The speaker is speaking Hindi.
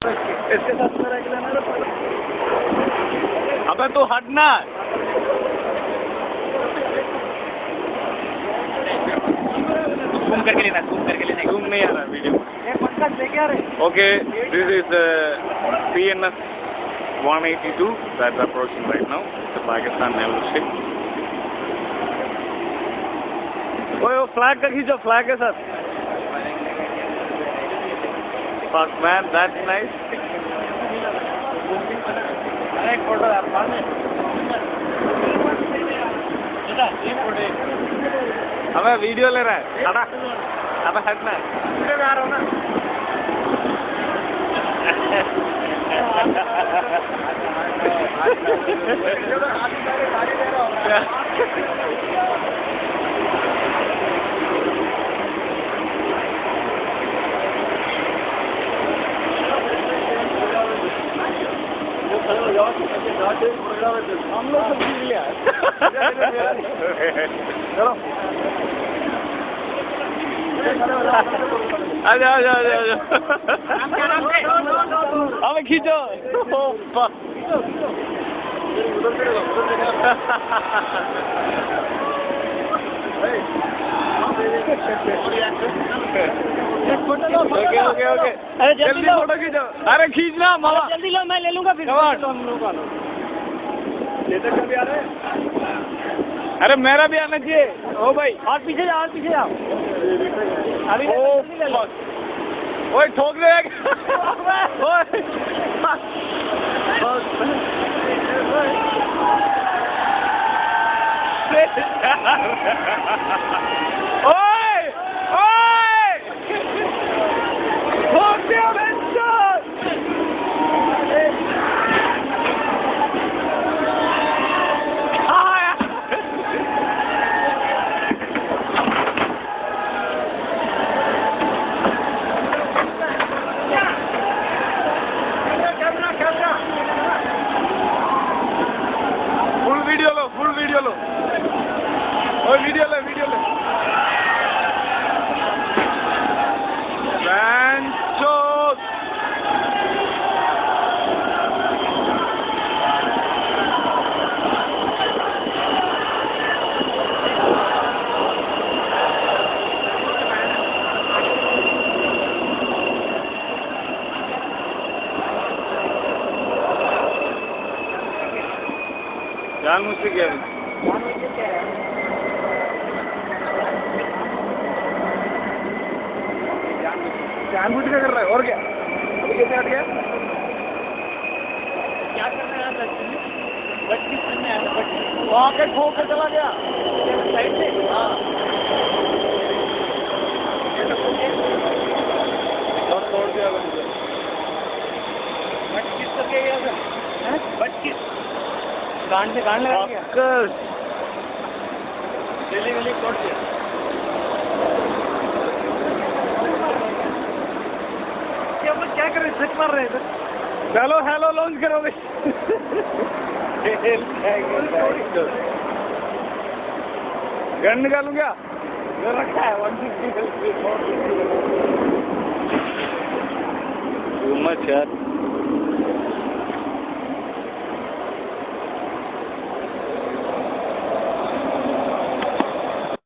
इसके साथ मेरा एक लेना। अबे तू हटना। घूम करके लेना, घूम करके लेना। घूम नहीं आ रहा video. Okay, this is PNS 182 that's approaching right now. It's a Pakistan Navel ship. ओए वो फ्लैग का खींचो, फ्लैग के साथ। Fuck man, that's nice. अरे एक फोटो यार, मार में। अबे वीडियो ले रहा है, हटा। अबे हटना। वीडियो में आ रहा हूँ ना। हम लोग तो सीख लिया। चलो आजा आजा आजा आजा। अब खींचो। Okay okay okay. अरे जल्दी फोटो खींचो। अरे खींचना मामा। जल्दी लो, मैं ले लूंगा फिर। अरे मेरा भी आना चाहिए। ओ भाई और पीछे जाओ, और पीछे जाओ। अभी ओए ठोक दे। ओए ओए ठोक दिया बच्चा। फुल वीडियो लो, फुल वीडियो लो। और वीडियो ले, वीडियो ले। बैंचोस। जान मुझसे क्या है? जानबूझ के कर रहा है और क्या? अभी कैसे हट गया? क्या कर रहे हैं आप एक्चुअली? बच्ची करने आया था, बच्ची वहाँ के ठोक के चला गया साइड से। हाँ और तोड़ दिया मुझे। बच्ची करके गया सर। बच्ची गांड से गांड लगा गया। दिल्ली में तोड़ दिया। क्या कर रहे, स्विच मार रहे हैं इधर। चलो हेलो लॉन्च करो भाई। गन निकालूं क्या? जो रखा है 150 टू मच यार।